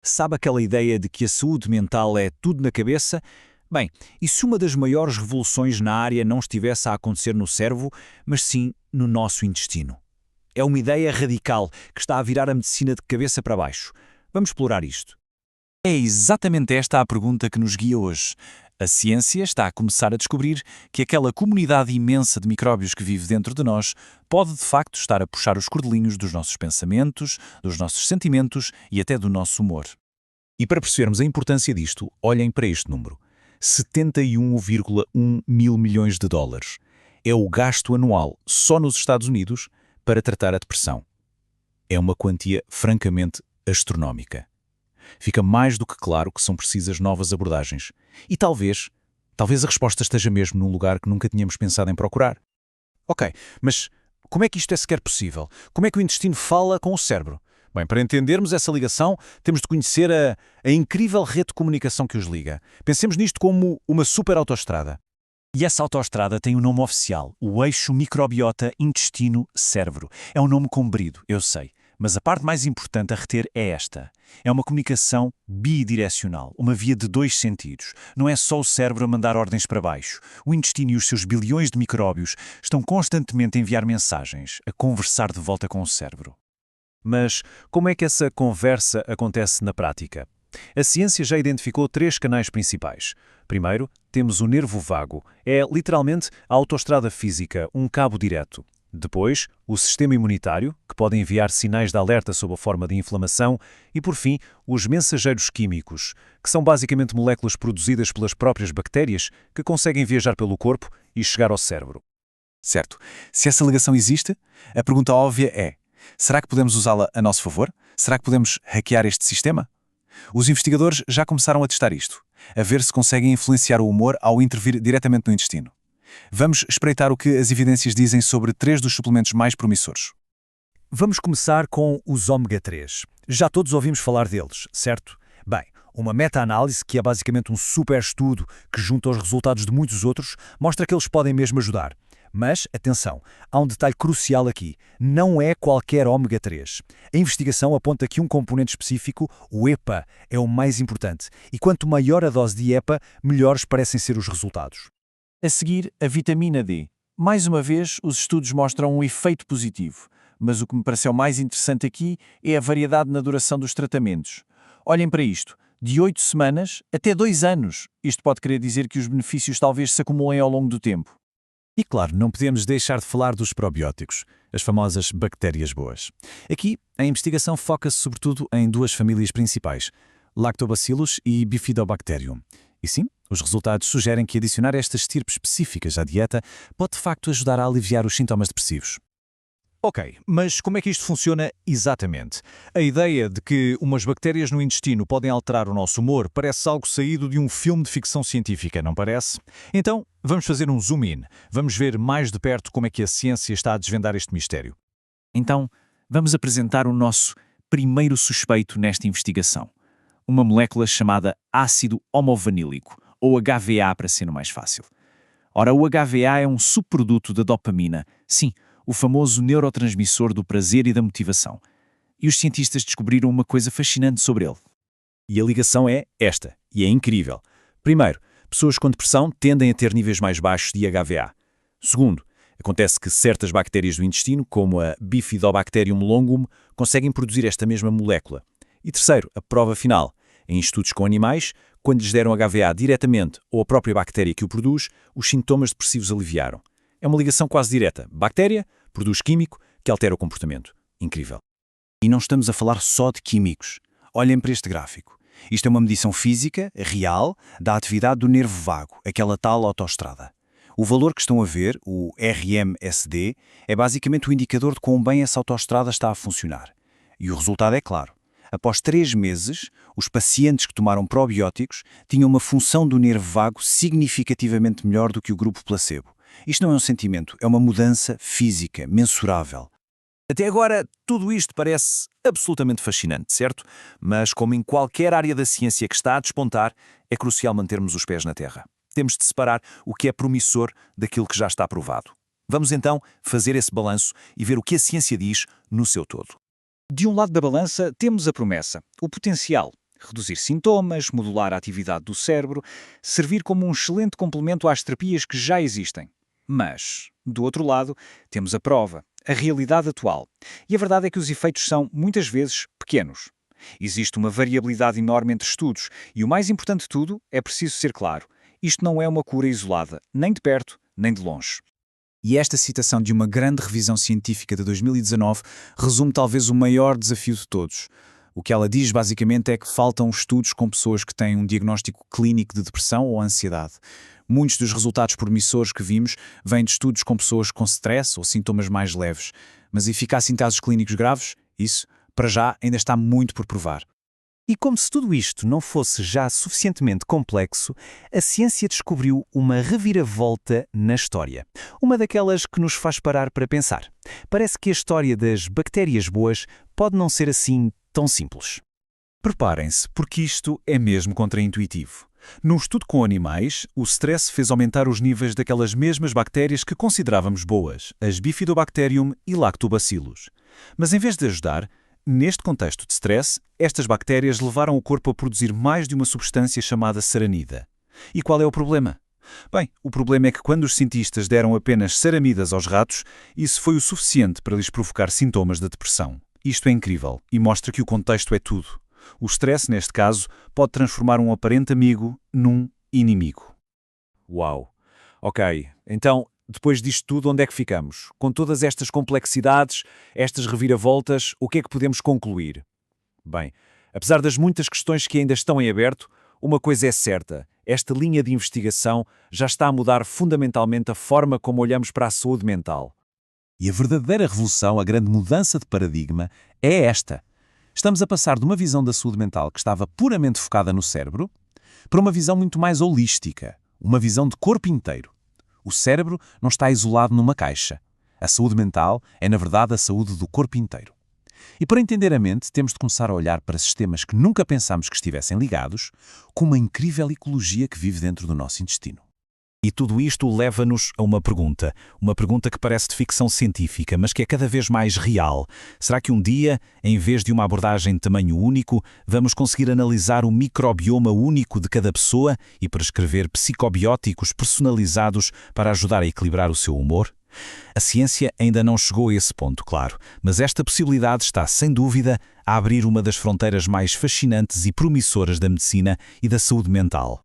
Sabe aquela ideia de que a saúde mental é tudo na cabeça? Bem, e se uma das maiores revoluções na área não estivesse a acontecer no cérebro, mas sim no nosso intestino? É uma ideia radical que está a virar a medicina de cabeça para baixo. Vamos explorar isto. É exatamente esta a pergunta que nos guia hoje. A ciência está a começar a descobrir que aquela comunidade imensa de micróbios que vive dentro de nós pode de facto estar a puxar os cordelinhos dos nossos pensamentos, dos nossos sentimentos e até do nosso humor. E para percebermos a importância disto, olhem para este número: 71,1 mil milhões de dólares. É o gasto anual só nos Estados Unidos para tratar a depressão. É uma quantia francamente astronómica. Fica mais do que claro que são precisas novas abordagens. E talvez a resposta esteja mesmo num lugar que nunca tínhamos pensado em procurar. Ok, mas como é que isto é sequer possível? Como é que o intestino fala com o cérebro? Bem, para entendermos essa ligação, temos de conhecer a incrível rede de comunicação que os liga. Pensemos nisto como uma super autoestrada. E essa autoestrada tem um nome oficial, o eixo microbiota intestino-cérebro. É um nome comprido, eu sei, mas a parte mais importante a reter é esta. É uma comunicação bidirecional, uma via de dois sentidos. Não é só o cérebro a mandar ordens para baixo. O intestino e os seus bilhões de micróbios estão constantemente a enviar mensagens, a conversar de volta com o cérebro. Mas como é que essa conversa acontece na prática? A ciência já identificou 3 canais principais. Primeiro, temos o nervo vago. É literalmente a autoestrada física, um cabo direto. Depois, o sistema imunitário, que pode enviar sinais de alerta sob a forma de inflamação. E, por fim, os mensageiros químicos, que são basicamente moléculas produzidas pelas próprias bactérias que conseguem viajar pelo corpo e chegar ao cérebro. Certo. Se essa ligação existe, a pergunta óbvia é: será que podemos usá-la a nosso favor? Será que podemos hackear este sistema? Os investigadores já começaram a testar isto, a ver se conseguem influenciar o humor ao intervir diretamente no intestino. Vamos espreitar o que as evidências dizem sobre 3 dos suplementos mais promissores. Vamos começar com os ômega 3. Já todos ouvimos falar deles, certo? Bem, uma meta-análise, que é basicamente um super estudo que junta os resultados de muitos outros, mostra que eles podem mesmo ajudar. Mas, atenção, há um detalhe crucial aqui. Não é qualquer ômega 3. A investigação aponta que um componente específico, o EPA, é o mais importante. E quanto maior a dose de EPA, melhores parecem ser os resultados. A seguir, a vitamina D. Mais uma vez, os estudos mostram um efeito positivo, mas o que me pareceu mais interessante aqui é a variedade na duração dos tratamentos. Olhem para isto, de 8 semanas até 2 anos. Isto pode querer dizer que os benefícios talvez se acumulem ao longo do tempo. E claro, não podemos deixar de falar dos probióticos, as famosas bactérias boas. Aqui, a investigação foca-se sobretudo em 2 famílias principais, Lactobacillus e Bifidobacterium. E sim, os resultados sugerem que adicionar estas estirpes específicas à dieta pode de facto ajudar a aliviar os sintomas depressivos. Ok, mas como é que isto funciona exatamente? A ideia de que umas bactérias no intestino podem alterar o nosso humor parece algo saído de um filme de ficção científica, não parece? Então, vamos fazer um zoom in. Vamos ver mais de perto como é que a ciência está a desvendar este mistério. Então, vamos apresentar o nosso primeiro suspeito nesta investigação. Uma molécula chamada ácido homovanílico, ou HVA para ser o mais fácil. Ora, o HVA é um subproduto da dopamina, sim, o famoso neurotransmissor do prazer e da motivação. E os cientistas descobriram uma coisa fascinante sobre ele. E a ligação é esta, e é incrível. Primeiro, pessoas com depressão tendem a ter níveis mais baixos de HVA. Segundo, acontece que certas bactérias do intestino, como a Bifidobacterium longum, conseguem produzir esta mesma molécula. E terceiro, a prova final. Em estudos com animais, quando lhes deram HVA diretamente ou a própria bactéria que o produz, os sintomas depressivos aliviaram. É uma ligação quase direta. Bactéria produz químico que altera o comportamento. Incrível. E não estamos a falar só de químicos. Olhem para este gráfico. Isto é uma medição física, real, da atividade do nervo vago, aquela tal autoestrada. O valor que estão a ver, o RMSD, é basicamente o indicador de quão bem essa autoestrada está a funcionar. E o resultado é claro. Após 3 meses, os pacientes que tomaram probióticos tinham uma função do nervo vago significativamente melhor do que o grupo placebo. Isto não é um sentimento, é uma mudança física, mensurável. Até agora, tudo isto parece absolutamente fascinante, certo? Mas, como em qualquer área da ciência que está a despontar, é crucial mantermos os pés na terra. Temos de separar o que é promissor daquilo que já está provado. Vamos então fazer esse balanço e ver o que a ciência diz no seu todo. De um lado da balança, temos a promessa, o potencial. reduzir sintomas, modular a atividade do cérebro, servir como um excelente complemento às terapias que já existem. Mas, do outro lado, temos a prova, a realidade atual. E a verdade é que os efeitos são, muitas vezes, pequenos. Existe uma variabilidade enorme entre estudos e o mais importante de tudo é preciso ser claro. Isto não é uma cura isolada, nem de perto, nem de longe. E esta citação de uma grande revisão científica de 2019 resume talvez o maior desafio de todos. O que ela diz basicamente é que faltam estudos com pessoas que têm um diagnóstico clínico de depressão ou ansiedade. Muitos dos resultados promissores que vimos vêm de estudos com pessoas com stress ou sintomas mais leves. Mas a eficácia em casos clínicos graves, isso, para já, ainda está muito por provar. E como se tudo isto não fosse já suficientemente complexo, a ciência descobriu uma reviravolta na história. Uma daquelas que nos faz parar para pensar. Parece que a história das bactérias boas pode não ser assim tão simples. Preparem-se, porque isto é mesmo contraintuitivo. Num estudo com animais, o stress fez aumentar os níveis daquelas mesmas bactérias que considerávamos boas, as Bifidobacterium e Lactobacillus. Mas em vez de ajudar, neste contexto de stress, estas bactérias levaram o corpo a produzir mais de uma substância chamada ceramida. E qual é o problema? Bem, o problema é que quando os cientistas deram apenas ceramidas aos ratos, isso foi o suficiente para lhes provocar sintomas de depressão. Isto é incrível e mostra que o contexto é tudo. O stress, neste caso, pode transformar um aparente amigo num inimigo. Uau! Ok, então, depois disto tudo, onde é que ficamos? Com todas estas complexidades, estas reviravoltas, o que é que podemos concluir? Bem, apesar das muitas questões que ainda estão em aberto, uma coisa é certa, esta linha de investigação já está a mudar fundamentalmente a forma como olhamos para a saúde mental. E a verdadeira revolução, a grande mudança de paradigma, é esta. Estamos a passar de uma visão da saúde mental que estava puramente focada no cérebro para uma visão muito mais holística, uma visão de corpo inteiro. O cérebro não está isolado numa caixa. A saúde mental é, na verdade, a saúde do corpo inteiro. E para entender a mente, temos de começar a olhar para sistemas que nunca pensámos que estivessem ligados, com uma incrível ecologia que vive dentro do nosso intestino. E tudo isto leva-nos a uma pergunta que parece de ficção científica, mas que é cada vez mais real. Será que um dia, em vez de uma abordagem de tamanho único, vamos conseguir analisar o microbioma único de cada pessoa e prescrever psicobióticos personalizados para ajudar a equilibrar o seu humor? A ciência ainda não chegou a esse ponto, claro, mas esta possibilidade está, sem dúvida, a abrir uma das fronteiras mais fascinantes e promissoras da medicina e da saúde mental.